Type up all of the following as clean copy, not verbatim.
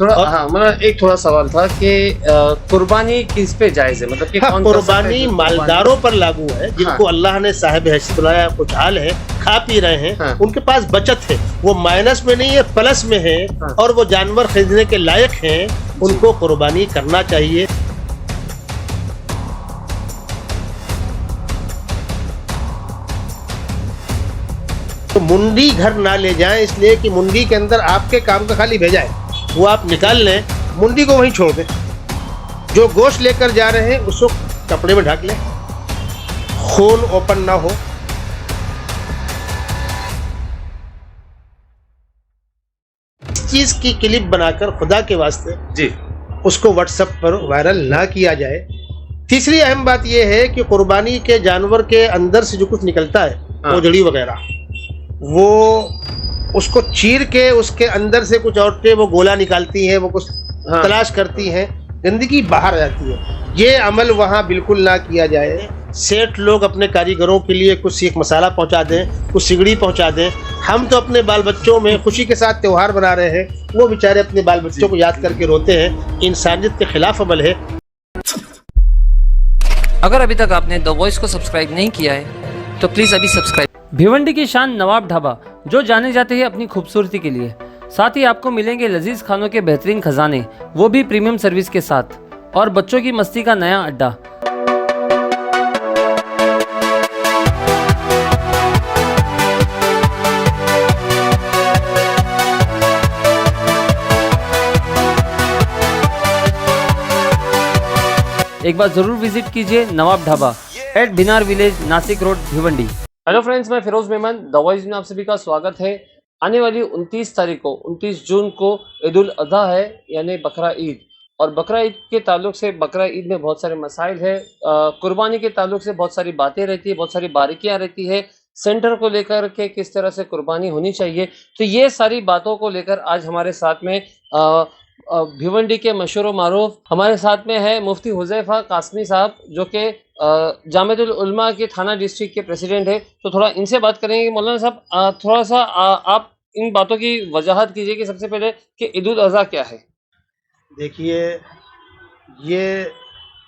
थोड़ा हाँ मतलब एक थोड़ा सवाल था कि कुर्बानी किस पे जायज है, मतलब कि हाँ, कौन कर सकता है कुर्बानी जो मालदारों पर लागू है, जिनको अल्लाह ने साहिब हैसियत बनाया, खुशहाल है, खा पी रहे हैं, हाँ। उनके पास बचत है, वो माइनस में नहीं है प्लस में है, हाँ। और वो जानवर खरीदने के लायक हैं, उनको कुर्बानी करना चाहिए। तो मुंडी घर ना ले जाएं, इसलिए कि मुंडी के अंदर आपके काम का खाली भेजा है, वो आप निकाल लें, मुंडी को वहीं छोड़ दें। जो गोश्त लेकर जा रहे हैं उसको कपड़े में ढक लें, खून ओपन ना हो। इस चीज की क्लिप बनाकर खुदा के वास्ते जी उसको व्हाट्सएप पर वायरल ना किया जाए। तीसरी अहम बात यह है कि कुर्बानी के जानवर के अंदर से जो कुछ निकलता है, ओजड़ी वगैरह, वो उसको चीर के उसके अंदर से कुछ औरतें वो गोला निकालती हैं, वो कुछ तलाश करती हैं, गंदगी बाहर आ जाती है। ये अमल वहाँ बिल्कुल ना किया जाए। सेठ लोग अपने कारीगरों के लिए कुछ सीख मसाला पहुँचा दें, कुछ सिगड़ी पहुँचा दें। हम तो अपने बाल बच्चों में खुशी के साथ त्यौहार बना रहे हैं, वो बेचारे अपने बाल बच्चों को याद करके रोते हैं। इंसानियत के खिलाफ अमल है। अगर अभी तक आपने द वॉइस को सब्सक्राइब नहीं किया है तो प्लीज़ अभी सब्सक्राइब। भिवंडी की शान नवाब ढाबा, जो जाने जाते हैं अपनी खूबसूरती के लिए। साथ ही आपको मिलेंगे लजीज खानों के बेहतरीन खजाने, वो भी प्रीमियम सर्विस के साथ, और बच्चों की मस्ती का नया अड्डा। एक बार जरूर विजिट कीजिए Nawab Dhaba at Binar village, Nashik road, Bhiwandi. Hello friends, मैं फिरोज मेमन, द वॉइस में आप सभी का स्वागत है। आने वाली 29 तारीख को 29 जून को ईद उल अज़हा है, यानी बकरा ईद। और बकरा ईद के ताल्लुक से बकरा ईद में बहुत सारे मसाइल है, कुर्बानी के ताल्लुक से बहुत सारी बातें रहती है, बहुत सारी बारीकियां रहती है, सेंटर को लेकर के किस तरह से कुर्बानी होनी चाहिए। तो ये सारी बातों को लेकर आज हमारे साथ में भिवंडी के मशहूर मारूफ हमारे साथ में है मुफ्ती हुज़ैफा कासमी साहब, जो कि जामिअतुल उलमा के थाना डिस्ट्रिक्ट के प्रेसिडेंट है। तो थोड़ा इनसे बात करेंगे। मौलाना साहब, थोड़ा सा आप इन बातों की वजाहत कीजिए कि सबसे पहले कि ईद उल अज़हा क्या है। देखिए, ये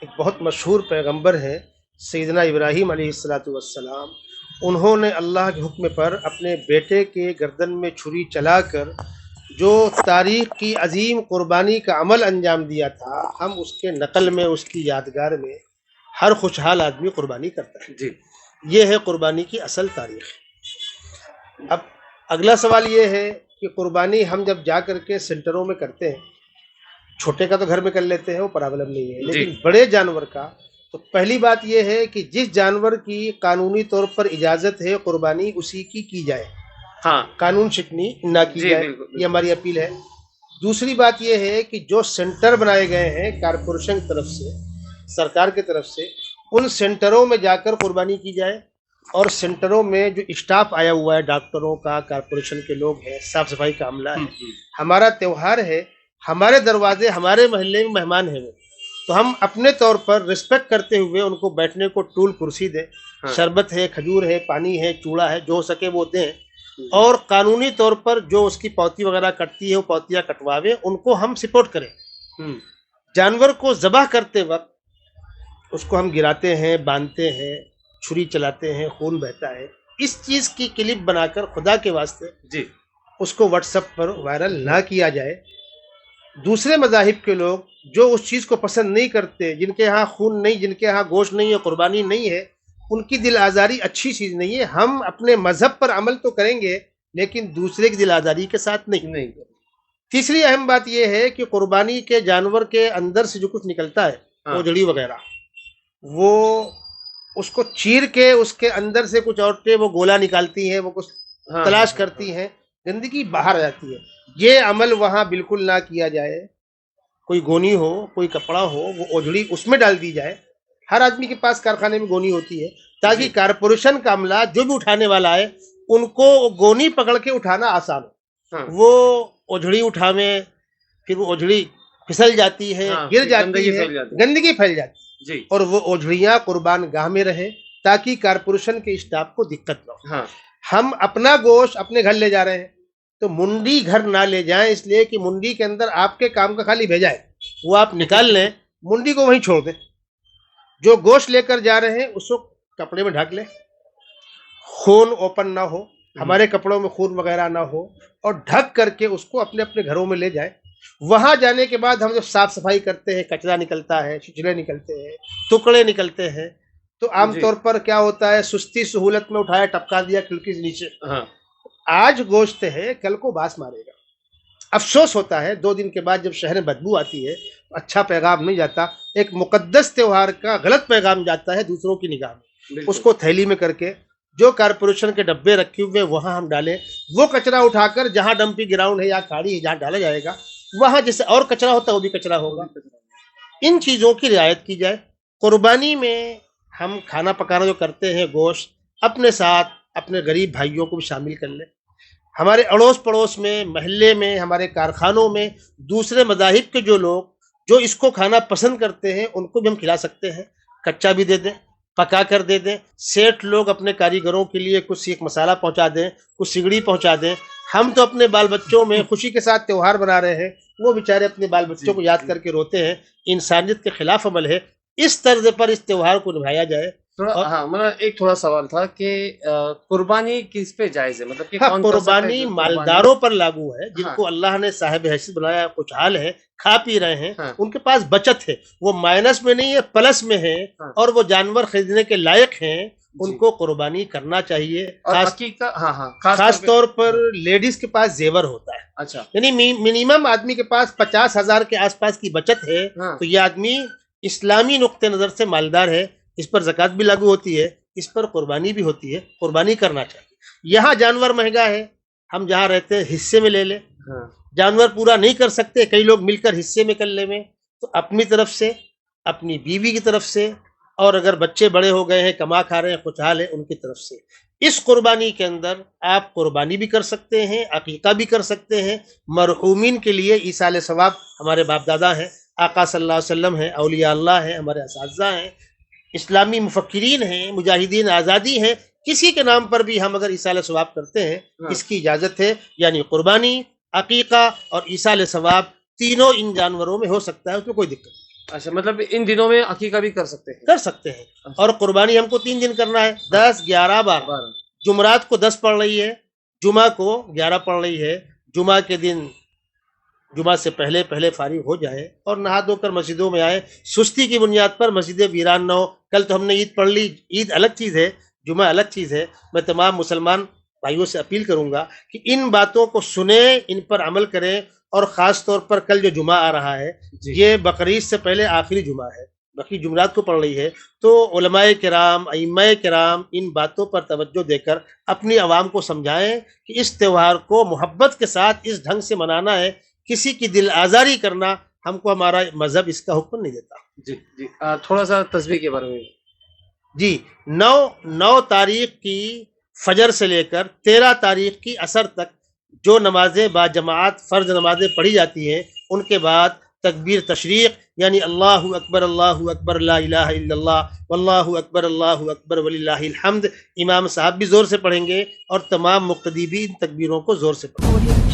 एक बहुत मशहूर पैगंबर है सैयदना इब्राहीम अलैहिस्सलातु वस्सलाम। उन्होंने अल्लाह के हुक्म पर अपने बेटे के गर्दन में छुरी चलाकर जो तारीख़ की अजीम कुर्बानी का अमल अंजाम दिया था, हम उसके नकल में, उसकी यादगार में हर खुशहाल आदमी कुर्बानी करता है। जी, ये है कुर्बानी की असल तारीख़। अब अगला सवाल ये है कि कुर्बानी हम जब जा कर के सेंटरों में करते हैं, छोटे का तो घर में कर लेते हैं, वो प्रॉब्लम नहीं है, लेकिन बड़े जानवर का, तो पहली बात यह है कि जिस जानवर की कानूनी तौर पर इजाज़त है कुर्बानी, उसी की जाए। हाँ, कानून शिकनी ना की जाए, ये हमारी अपील है। दूसरी बात यह है कि जो सेंटर बनाए गए हैं कारपोरेशन की तरफ से, सरकार की तरफ से, उन सेंटरों में जाकर कुर्बानी की जाए। और सेंटरों में जो स्टाफ आया हुआ है, डॉक्टरों का, कारपोरेशन के लोग हैं, साफ सफाई का अमला है, हमारा त्यौहार है, हमारे दरवाजे, हमारे मोहल्ले में मेहमान हैं वो, तो हम अपने तौर पर रिस्पेक्ट करते हुए उनको बैठने को टूल कुर्सी दें। शरबत है, खजूर है, पानी है, चूड़ा है, जो हो सके वो दें। और कानूनी तौर पर जो उसकी पौती वगैरह कटती है, वो पौतियाँ कटवावे, उनको हम सपोर्ट करें। जानवर को ज़बह करते वक्त उसको हम गिराते हैं, बांधते हैं, छुरी चलाते हैं, खून बहता है। इस चीज़ की क्लिप बनाकर खुदा के वास्ते जी उसको व्हाट्सएप पर वायरल ना किया जाए। दूसरे मज़ाहिब के लोग जो उस चीज़ को पसंद नहीं करते, जिनके यहाँ खून नहीं, जिनके यहाँ गोश्त नहीं है, कुर्बानी नहीं है, उनकी दिल आज़ारी अच्छी चीज़ नहीं है। हम अपने मज़हब पर अमल तो करेंगे, लेकिन दूसरे की दिल आज़ारी के साथ नहीं। तीसरी अहम बात यह है कि कुर्बानी के जानवर के अंदर से जो कुछ निकलता है, ओजड़ी वगैरह, वो उसको चीर के उसके अंदर से कुछ औरतें वो गोला निकालती हैं, वो कुछ तलाश करती हैं, गंदगी बाहर आ जाती है। ये अमल वहाँ बिल्कुल ना किया जाए। कोई गोनी हो, कोई कपड़ा हो, वो ओझड़ी उसमें डाल दी जाए। हर आदमी के पास कारखाने में गोनी होती है, ताकि कारपोरेशन का अमला जो भी उठाने वाला है, उनको गोनी पकड़ के उठाना आसान हो। वो ओझड़ी उठावे, फिर वो ओझड़ी फिसल जाती है, गिर जाती है, गंदगी फैल जाती है, और वो ओझड़ियाँ कुर्बान गाह में रहे, ताकि कारपोरेशन के स्टाफ को दिक्कत न हो। हम अपना गोश्त अपने घर ले जा रहे हैं, तो मुंडी घर ना ले जाएं, इसलिए कि मुंडी के अंदर आपके काम का खाली भेजा है, वो आप निकाल लें, मुंडी को वहीं छोड़ दें। जो गोश्त लेकर जा रहे हैं उसको कपड़े में ढक लें, खून ओपन ना हो, हमारे कपड़ों में खून वगैरह ना हो, और ढक करके उसको अपने अपने घरों में ले जाएं। वहां जाने के बाद हम जब साफ सफाई करते हैं, कचरा निकलता है, छिछले निकलते हैं, टुकड़े निकलते हैं, तो आमतौर पर क्या होता है, सुस्ती सहूलत में उठाया, टपका दिया खिड़की से नीचे। हाँ आज गोश्त है, कल को बास मारेगा। अफसोस होता है 2 दिन के बाद जब शहर में बदबू आती है तो अच्छा पैगाम नहीं जाता, एक मुकद्दस त्योहार का गलत पैगाम जाता है दूसरों की निगाह में। बिल्कुल। उसको थैली में करके जो कारपोरेशन के डब्बे रखे हुए वहां हम डालें, वो कचरा उठाकर जहां डंपिंग ग्राउंड है या खाड़ी है जहां डाला जाएगा, वहां जैसे और कचरा होता है वो भी कचरा होगा। इन चीजों की रियायत की जाए। कुर्बानी में हम खाना पकाना जो करते हैं, गोश्त अपने साथ अपने गरीब भाइयों को भी शामिल कर लें। हमारे अड़ोस पड़ोस में, महल्ले में, हमारे कारखानों में दूसरे मज़ाहिब के जो लोग जो इसको खाना पसंद करते हैं उनको भी हम खिला सकते हैं। कच्चा भी दे दें, पका कर दे दें। सेठ लोग अपने कारीगरों के लिए कुछ सीख मसाला पहुंचा दें, कुछ सिगड़ी पहुंचा दें। हम तो अपने बाल बच्चों में खुशी के साथ त्यौहार बना रहे हैं, वो बेचारे अपने बाल बच्चों को याद करके रोते हैं। इंसानियत के खिलाफ अमल है। इस तर्ज पर इस त्यौहार को निभाया जाए। थोड़ा हाँ, मतलब एक थोड़ा सवाल था कि कुर्बानी किस पे जायज है, मतलब कि हाँ, कौन कर सकता है कुर्बानी जो मालदारों पर लागू है, जिनको हाँ। अल्लाह ने साहिब हैसियत बनाया, कुछ हाल है, खा पी रहे हैं, हाँ। उनके पास बचत है, वो माइनस में नहीं है, प्लस में है, हाँ। और वो जानवर खरीदने के लायक हैं, उनको कुर्बानी करना चाहिए। और खास हकीकत हाँ हाँ खास तौर पर लेडीज के पास जेवर होता है, अच्छा यानी मिनिमम आदमी के पास 50,000 के आसपास की बचत है, हाँ। तो ये आदमी इस्लामी नुक्ते नजर से मालदार है। इस पर ज़कात भी लागू होती है, इस पर कुर्बानी भी होती है, कुर्बानी करना चाहिए। यहाँ जानवर महंगा है, हम जहाँ रहते हैं हिस्से में ले लें। हाँ। जानवर पूरा नहीं कर सकते, कई लोग मिलकर हिस्से में कर ले में, तो अपनी तरफ से, अपनी बीवी की तरफ से, और अगर बच्चे बड़े हो गए हैं, कमा खा रहे हैं, खुशहाल है, उनकी तरफ से। इस कुर्बानी के अंदर आप कुर्बानी भी कर सकते हैं, अकीका भी कर सकते हैं। मरहूमीन के लिए ईसाल सवाब हमारे बाप दादा हैं, आका सल्लल्लाहु अलैहि वसल्लम हैं, औलिया अल्लाह हैं, हमारे असातिज़ा हैं, इस्लामी मुफक्किरीन हैं, मुजाहिदीन आज़ादी हैं। किसी के नाम पर भी हम अगर ईसाल सवाब करते हैं, हाँ। इसकी इजाज़त है। यानी कुर्बानी, अकीका और ईसाल सवाब तीनों इन जानवरों में हो सकता है, उसमें कोई दिक्कत नहीं, अच्छा, मतलब इन दिनों में अकीका भी कर सकते हैं। कर सकते हैं। और कुर्बानी हमको 3 दिन करना है, 10, 11 बार। 12 जुमरात को 10 पढ़ रही है, जुमा को 11 पढ़ रही है। जुमा के दिन जुमा से पहले पहले फारिग हो जाए और नहा धोकर मस्जिदों में आए। सुस्ती की बुनियाद पर मस्जिदें वीरान न हो। कल तो हमने ईद पढ़ ली, ईद अलग चीज़ है, जुमा अलग चीज़ है। मैं तमाम मुसलमान भाइयों से अपील करूंगा कि इन बातों को सुने, इन पर अमल करें। और ख़ास तौर पर कल जो जुमा आ रहा है, ये बकरीद से पहले आखिरी जुमा है, बाकी जुमरात को पढ़ रही है, तो उलमाए किराम, अइम्माए किराम इन बातों पर तवज्जो देकर अपनी आवाम को समझाएं कि इस त्यौहार को मोहब्बत के साथ इस ढंग से मनाना है। किसी की दिल आज़ारी करना हमको हमारा मजहब इसका हुक्म नहीं देता। जी जी, थोड़ा सा तस्बीह के बारे में। जी, 9 तारीख की फजर से लेकर 13 तारीख की असर तक जो नमाजें बाजमात फ़र्ज नमाजें पढ़ी जाती हैं, उनके बाद तकबीर तशरीक़ यानी अल्लाहु अकबर ला इलाहा इल्लल्लाह वल्लाहु अकबर वलिल्लाहिल हम्द इमाम साहब भी ज़ोर से पढ़ेंगे और तमाम मुक्तदी भी इन तकबीरों को ज़ोर से पढ़ेंगे।